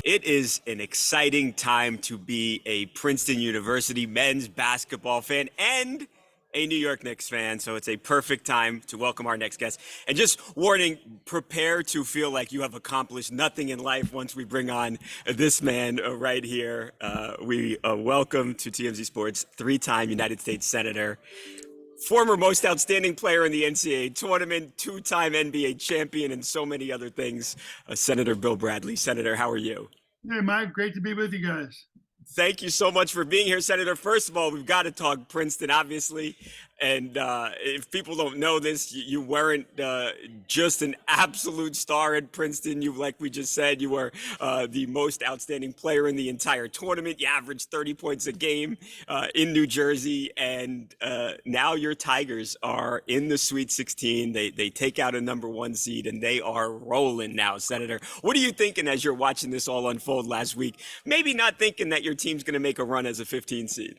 It is an exciting time to be a Princeton University men's basketball fan and a New York Knicks fan. So it's a perfect time to welcome our next guest. And just warning, prepare to feel like you have accomplished nothing in life once we bring on this man right here. We welcome to TMZ Sports, three-time United States Senator, former most outstanding player in the NCAA tournament, two-time NBA champion, and so many other things, Senator Bill Bradley. Senator, how are you? Hey, Mike, great to be with you guys. Thank you so much for being here, Senator. First of all, we've got to talk Princeton, obviously. And if people don't know this, you weren't just an absolute star at Princeton. You, like we just said, you were the most outstanding player in the entire tournament. You averaged 30 points a game in New Jersey. And now your Tigers are in the Sweet 16. They take out a #1 seed, and they are rolling now, Senator. What are you thinking as you're watching this all unfold last week? Maybe not thinking that your team's going to make a run as a 15 seed.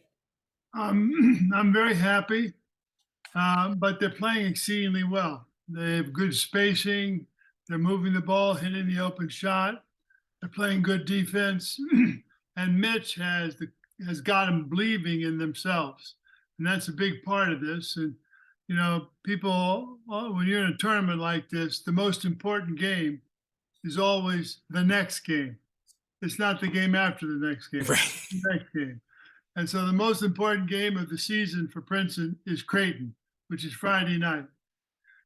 I'm very happy, but they're playing exceedingly well. They have good spacing. They're moving the ball, hitting the open shot. They're playing good defense, and Mitch has got them believing in themselves, and that's a big part of this. And you know, people, when you're in a tournament like this, the most important game is always the next game. It's not the game after the next game. Right. It's the next game. And so the most important game of the season for Princeton is Creighton, which is Friday night.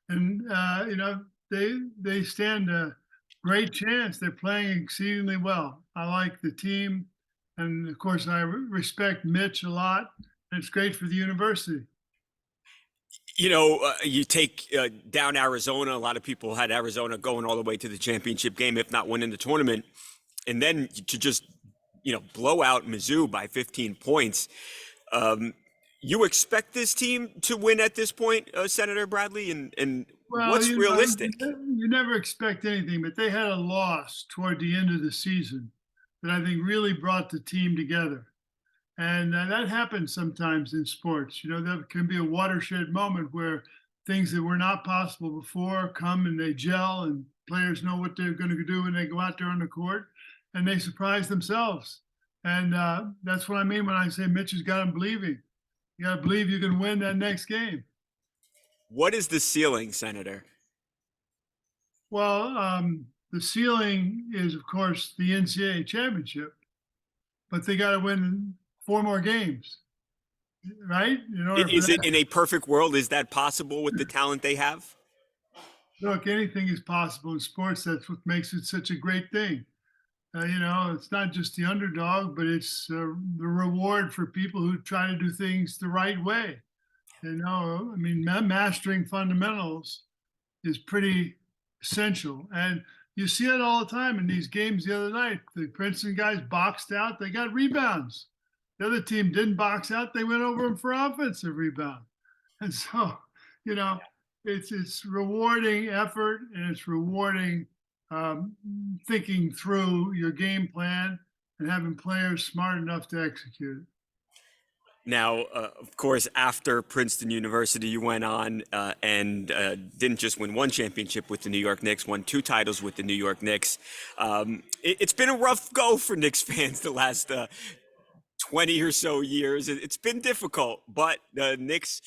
And, you know, they stand a great chance. They're playing exceedingly well. I like the team. And, of course, I respect Mitch a lot. And it's great for the university. You know, you take down Arizona. A lot of people had Arizona going all the way to the championship game, if not winning the tournament. And then to just, blow out Mizzou by 15 points. You expect this team to win at this point, Senator Bradley? And Well, what's realistic? You never expect anything, but they had a loss toward the end of the season that I think really brought the team together. And that happens sometimes in sports. You know, there can be a watershed moment where things that were not possible before come and they gel, and players know what they're going to do when they go out there on the court, and they surprise themselves. And that's what I mean when I say Mitch has got them believing. You got to believe you can win that next game. What is the ceiling, Senator? Well, the ceiling is, of course, the NCAA championship, but they got to win 4 more games, right? Is it in a perfect world? Is that possible with the talent they have? Look, anything is possible in sports. That's what makes it such a great thing. It's not just the underdog, but it's the reward for people who try to do things the right way. Mastering fundamentals is pretty essential. And you see it all the time in these games the other night. The Princeton guys boxed out, they got rebounds. The other team didn't box out, they went over them for offensive rebound. And so, it's rewarding effort, and it's rewarding thinking through your game plan and having players smart enough to execute it. Now, of course, after Princeton University, you went on and didn't just win one championship with the New York Knicks, won 2 titles with the New York Knicks. It's been a rough go for Knicks fans the last 20 or so years. It's been difficult, but the Knicks,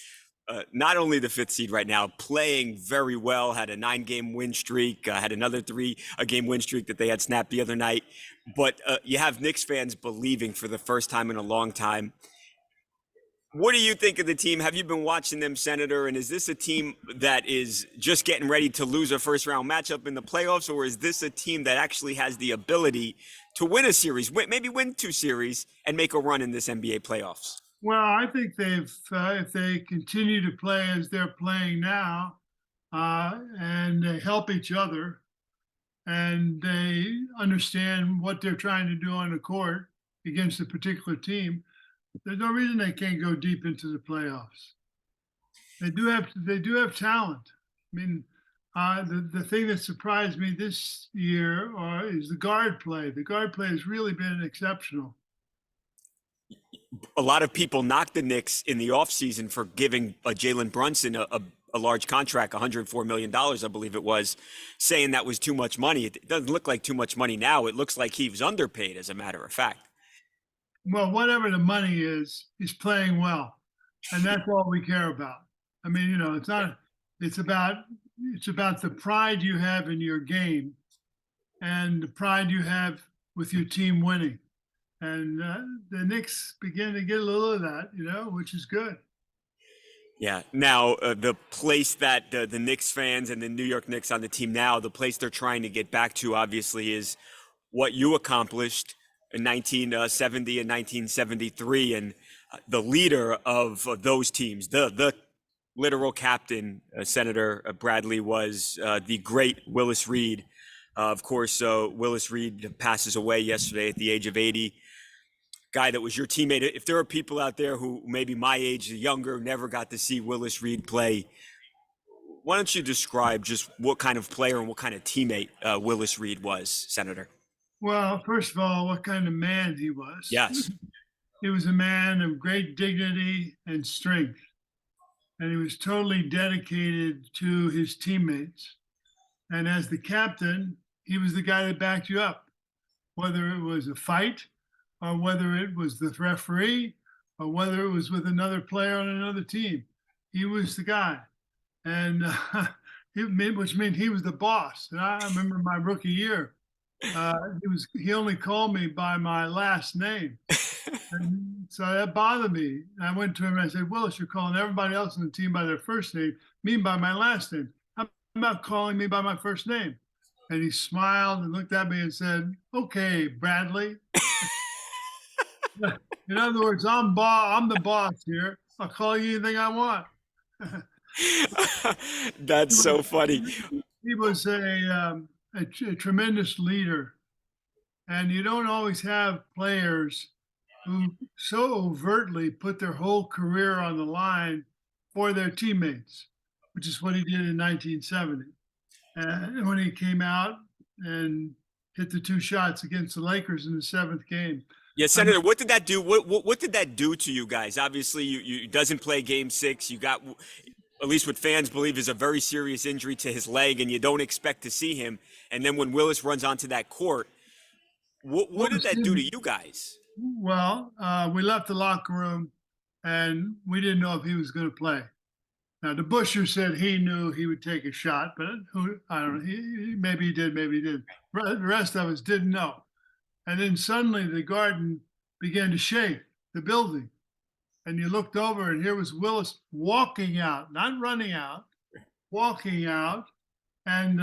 not only the 5th seed right now, playing very well, had a 9-game win streak, had another 3-game win streak that they had snapped the other night. But you have Knicks fans believing for the first time in a long time. What do you think of the team? Have you been watching them, Senator? And is this a team that is just getting ready to lose a first-round matchup in the playoffs, or is this a team that actually has the ability to win a series, maybe win 2 series, and make a run in this NBA playoffs? Well, I think if they continue to play as they're playing now, and they help each other, and they understand what they're trying to do on the court against a particular team, there's no reason they can't go deep into the playoffs. They do have talent. I mean, the thing that surprised me this year is the guard play. The guard play has really been exceptional. A lot of people knocked the Knicks in the offseason for giving Jalen Brunson a a large contract, $104 million, I believe it was, saying that was too much money. It doesn't look like too much money now. It looks like he was underpaid, as a matter of fact. Well, whatever the money is, he's playing well, and that's all we care about. I mean, it's not. It's about the pride you have in your game and the pride you have with your team winning. And the Knicks begin to get a little of that, which is good. Yeah. Now, the place that the Knicks fans and the New York Knicks on the team now, the place they're trying to get back to, obviously, is what you accomplished in 1970 and 1973, and the leader of those teams, the literal captain, Senator Bradley, was the great Willis Reed. Of course, Willis Reed passes away yesterday at the age of 80. Guy that was your teammate. If there are people out there who maybe my age or younger never got to see Willis Reed play, why don't you describe just what kind of player and what kind of teammate Willis Reed was, Senator? Well, first of all, what kind of man he was. Yes. He was a man of great dignity and strength, and he was totally dedicated to his teammates. And as the captain, he was the guy that backed you up, whether it was a fight or whether it was the referee or whether it was with another player on another team. He was the guy. And which meant he was the boss. And I remember my rookie year, he only called me by my last name. And so that bothered me. I went to him and I said, Willis, you're calling everybody else on the team by their first name, me by my last name. I'm not calling me by my first name. And he smiled and looked at me and said, okay, Bradley. In other words, I'm the boss here. I'll call you anything I want. That's so funny. He was a tremendous leader. And you don't always have players who so overtly put their whole career on the line for their teammates, which is what he did in 1970. And when he came out and hit the 2 shots against the Lakers in the 7th game. Yeah, Senator, what did that do? What did that do to you guys? Obviously, you doesn't play Game 6. You got, at least what fans believe, is a very serious injury to his leg, and you don't expect to see him. And then when Willis runs onto that court, what did that do to you guys? Well, we left the locker room, and we didn't know if he was going to play. Now, the Busher said he knew he would take a shot, but I don't know. Maybe he did, maybe he didn't. The rest of us didn't know. And then suddenly the garden began to shake, the building. And you looked over, and here was Willis walking out, not running out, walking out. And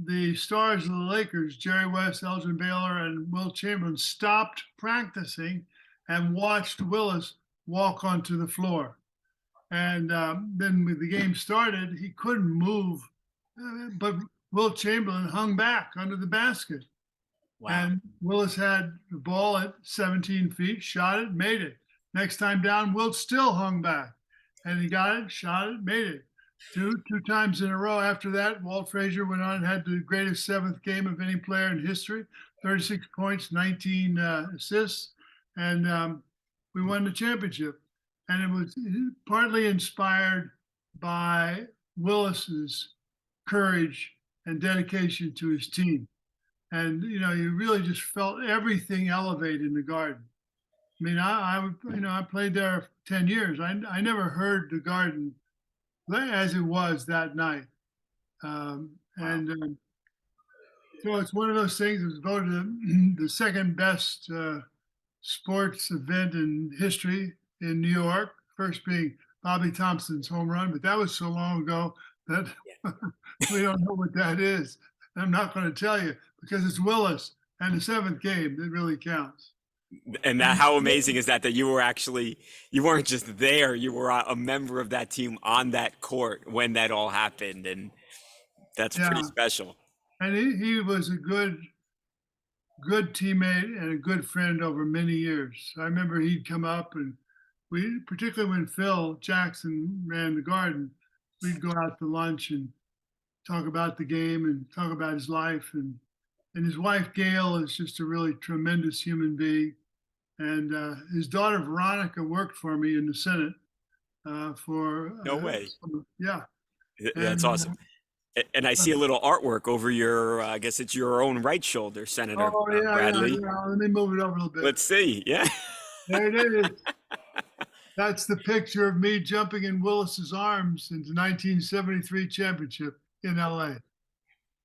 the stars of the Lakers, Jerry West, Elgin Baylor, and Will Chamberlain, stopped practicing and watched Willis walk onto the floor. And then when the game started, he couldn't move, but Will Chamberlain hung back under the basket. Wow. And Willis had the ball at 17 feet, shot it, made it. Next time down, Will still hung back. And he got it, shot it, made it. Two times in a row after that, Walt Frazier went on and had the greatest 7th game of any player in history, 36 points, 19 assists, and we won the championship. And it was partly inspired by Willis's courage and dedication to his team. And, you really just felt everything elevate in the garden. I mean, I played there 10 years. I never heard the garden as it was that night. So it's one of those things that was voted the second best sports event in history in New York, first being Bobby Thompson's home run, but that was so long ago that we don't know what that is. I'm not going to tell you because it's Willis and the 7th game that really counts. And how amazing is that you weren't just there, you were a member of that team on that court when that all happened, and that's pretty special. And he was a good teammate and a good friend over many years. I remember he'd come up, and particularly when Phil Jackson ran the garden, we'd go out to lunch and talk about the game and talk about his life. And his wife, Gail, is just a really tremendous human being. And his daughter, Veronica, worked for me in the Senate No way. Yeah. That's And awesome. And I see a little artwork over your, I guess it's your own right shoulder, Senator oh yeah, yeah, Bradley. yeah. Let me move it over a little bit. Let's see. Yeah. There it is. That's the picture of me jumping in Willis's arms in the 1973 championship in LA.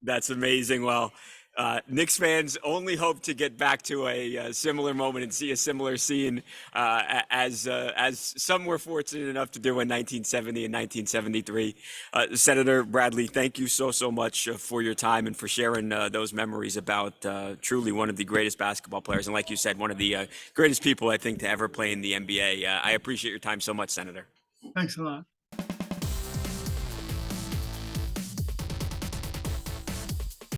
That's amazing. Well, Knicks fans only hope to get back to a, similar moment and see a similar scene as some were fortunate enough to do in 1970 and 1973. Senator Bradley, thank you so much for your time and for sharing those memories about truly one of the greatest basketball players and, like you said, one of the greatest people I think to ever play in the NBA. I appreciate your time so much, Senator. Thanks a lot.